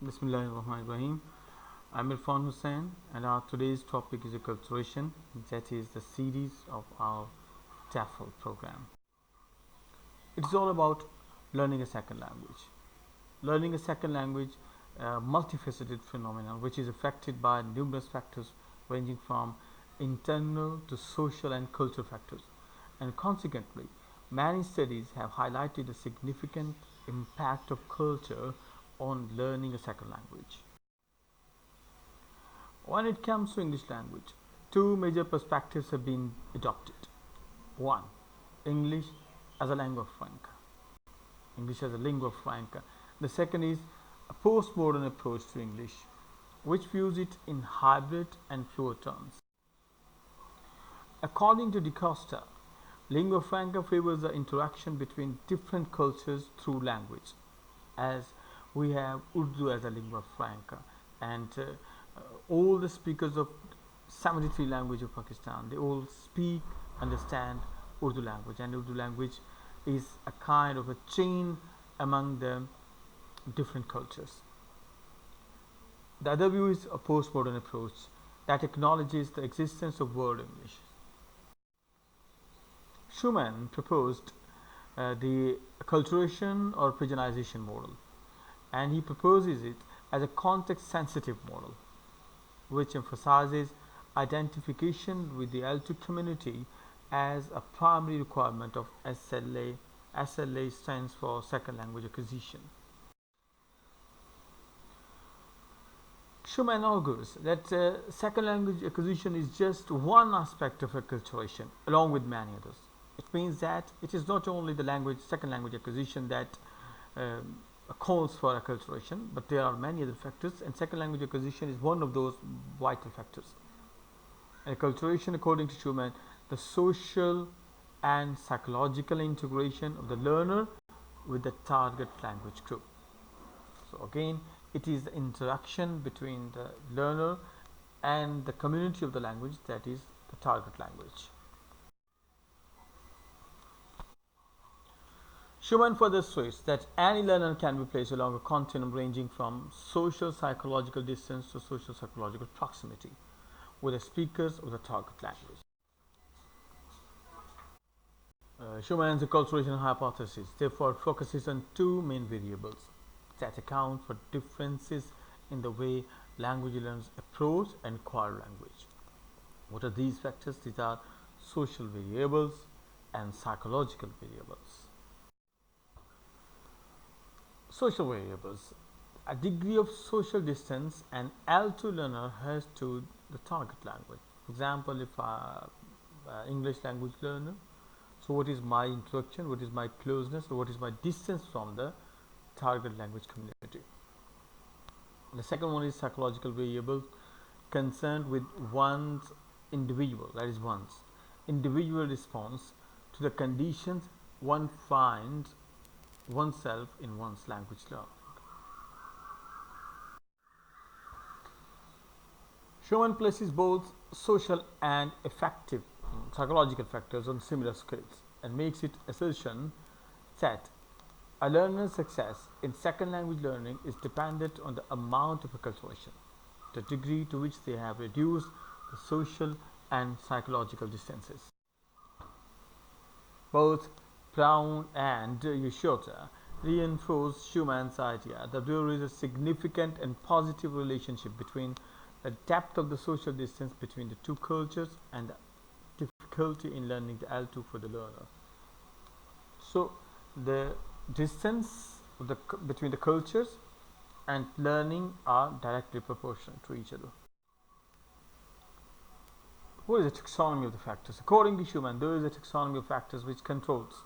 Bismillahirrahmanirrahim. I'm Irfan Hussain, and our today's topic is acculturation, that is the series of our TEFL program. It's all about learning a second language. Learning a second language, a multifaceted phenomenon which is affected by numerous factors ranging from internal to social and cultural factors, and consequently, many studies have highlighted the significant impact of culture on learning a second language. When it comes to English language, two major perspectives have been adopted. One, English as a lingua franca. English as a lingua franca. The second is a postmodern approach to English, which views it in hybrid and fluid terms. According to DeCosta, lingua franca favors the interaction between different cultures through language, as we have Urdu as a lingua franca, and all the speakers of 73 languages of Pakistan, they all speak, understand Urdu language, and Urdu language is a kind of a chain among the different cultures. The other view is a postmodern approach that acknowledges the existence of world English. Schumann proposed the acculturation or pigeonization model, and he proposes it as a context sensitive model which emphasizes identification with the L2 community as a primary requirement of SLA. SLA stands for second language acquisition. Schumann argues that second language acquisition is just one aspect of acculturation along with many others. It means that it is not only the second language acquisition that calls for acculturation, but there are many other factors, and second language acquisition is one of those vital factors. Acculturation, according to Schumann, the social and psychological integration of the learner with the target language group. So again, it is the interaction between the learner and the community of the language that is the target language. Schumann further states that any learner can be placed along a continuum ranging from social psychological distance to social psychological proximity with the speakers of the target language. Schumann's acculturation hypothesis therefore focuses on two main variables that account for differences in the way language learners approach and acquire language. What are these factors? These are social variables and psychological variables. Social variables. A degree of social distance an L2 learner has to the target language. For example, if I English language learner, so what is my introduction, what is my closeness, or what is my distance from the target language community. The second one is psychological variable concerned with one's individual, that is one's individual response to the conditions one finds oneself in one's language learning. Schumann places both social and affective psychological factors on similar scales and makes it assertion that a learner's success in second language learning is dependent on the amount of acculturation, the degree to which they have reduced the social and psychological distances. Both Brown and Yoshida reinforce Schumann's idea that there is a significant and positive relationship between the depth of the social distance between the two cultures and the difficulty in learning the L2 for the learner. So the distance between the cultures and learning are directly proportional to each other. What is the taxonomy of the factors? According to Schumann, there is a taxonomy of factors which controls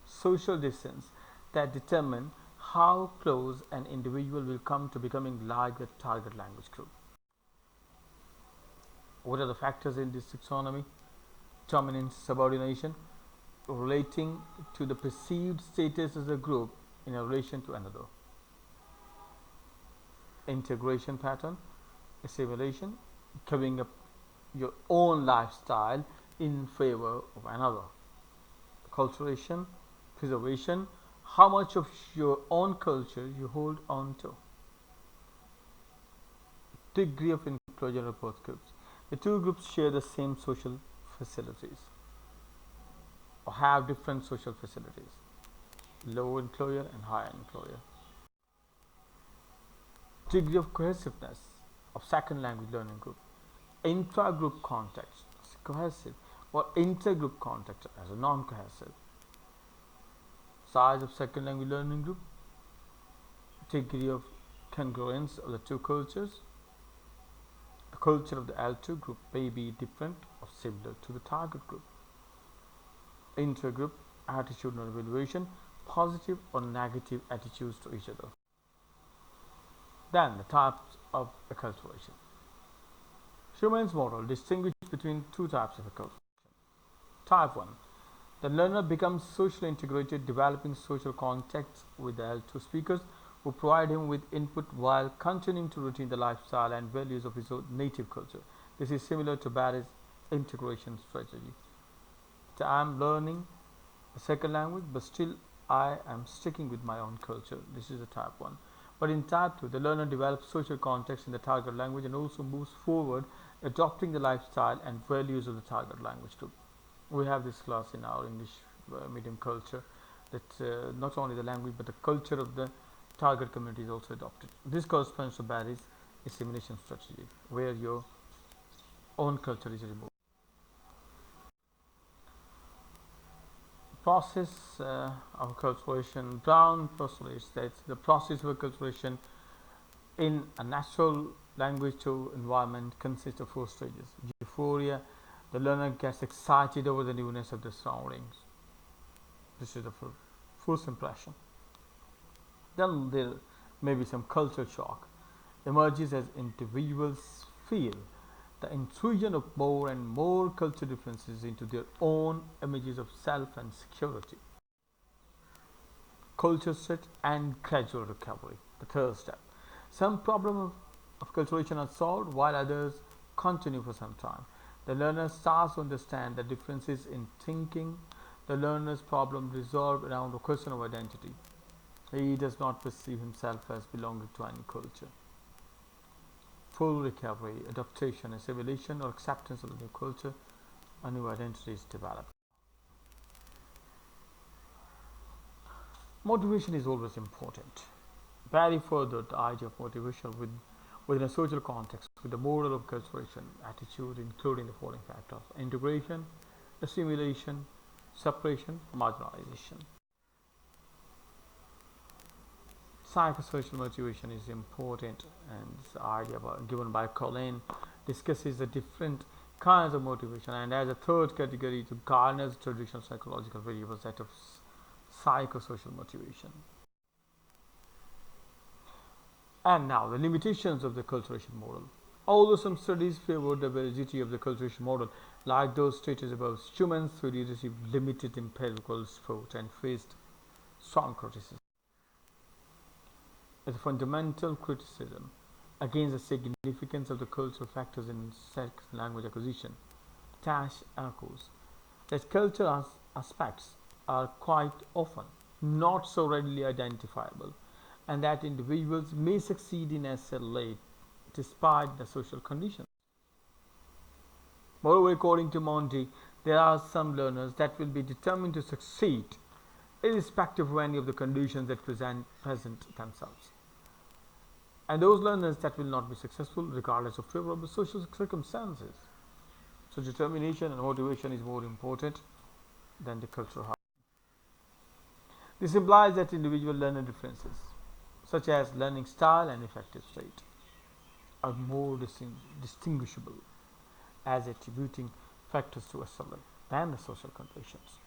social distance that determine how close an individual will come to becoming like the target language group. What are the factors in this taxonomy? Dominance, subordination, relating to the perceived status as a group in a relation to another. Integration pattern, assimilation, giving up your own lifestyle in favor of another. Culturation, preservation, how much of your own culture you hold on to. Degree of inclusion of both groups. The two groups share the same social facilities or have different social facilities. Low employer and high employer. Degree of cohesiveness of second language learning group. Intra-group context as cohesive or inter-group context as a non-cohesive. Size of second language learning group. Degree of congruence of the two cultures. The culture of the L2 group may be different or similar to the target group. Intergroup attitudinal evaluation, positive or negative attitudes to each other. Then the types of acculturation. Schumann's model distinguishes between two types of acculturation. Type 1. The learner becomes socially integrated, developing social contacts with the L2 speakers who provide him with input while continuing to retain the lifestyle and values of his own native culture. This is similar to Barry's integration strategy. I am learning a second language, but still I am sticking with my own culture. This is a type 1. But in type 2, the learner develops social context in the target language and also moves forward, adopting the lifestyle and values of the target language group. We have this class in our English medium culture that not only the language but the culture of the target community is also adopted. This corresponds to Barry's assimilation strategy, where your own culture is removed. Process of acculturation. Brown postulates that the process of acculturation in a natural language to environment consists of 4 stages. Euphoria, the learner gets excited over the newness of the surroundings. This is the first impression. Then there may be some culture shock. Emerges as individuals feel the intrusion of more and more cultural differences into their own images of self and security. Culture set and gradual recovery. The third step. Some problems of acculturation are solved while others continue for some time. The learner starts to understand the differences in thinking. The learner's problem resolved around a question of identity. He does not perceive himself as belonging to any culture. Full recovery, adaptation, assimilation, or acceptance of the new culture, a new identity is developed. Motivation is always important. Barry furthered the idea of motivation within a social context with the model of acculturation attitude, including the following factors: integration, assimilation, separation, marginalization. Psychosocial motivation is important, and this idea given by Colin discusses the different kinds of motivation, and as a third category to garners traditional psychological variables that of psychosocial motivation. And now the limitations of the acculturation model. Although some studies favored the validity of the acculturation model, like those stated above, Schumann's theory received limited empirical support and faced strong criticism. As a fundamental criticism against the significance of the cultural factors in second language acquisition, Tash echoes that cultural aspects are quite often not so readily identifiable, and that individuals may succeed in SLA despite the social conditions. Moreover, according to Monti, there are some learners that will be determined to succeed irrespective of any of the conditions that present themselves, and those learners that will not be successful regardless of favorable social circumstances. So determination and motivation is more important than the cultural harmony. This implies that individual learner differences, such as learning style and effective state, are more distinguishable as attributing factors to SLA than the social conditions.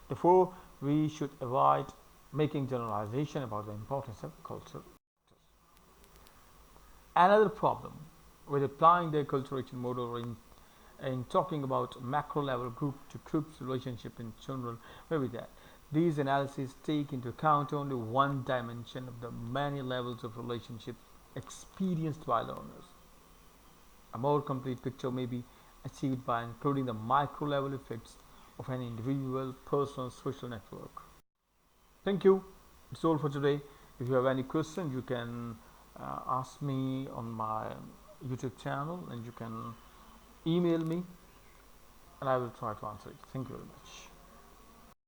Therefore, we should avoid making generalization about the importance of culture. Another problem with applying the acculturation model in talking about macro level group to groups relationship in general may be that these analyses take into account only one dimension of the many levels of relationships experienced by learners. A more complete picture may be achieved by including the micro level effects of an individual, personal, social network. Thank you. It's all for today. If you have any questions, you can ask me on my YouTube channel, and you can email me, and I will try to answer it. Thank you very much.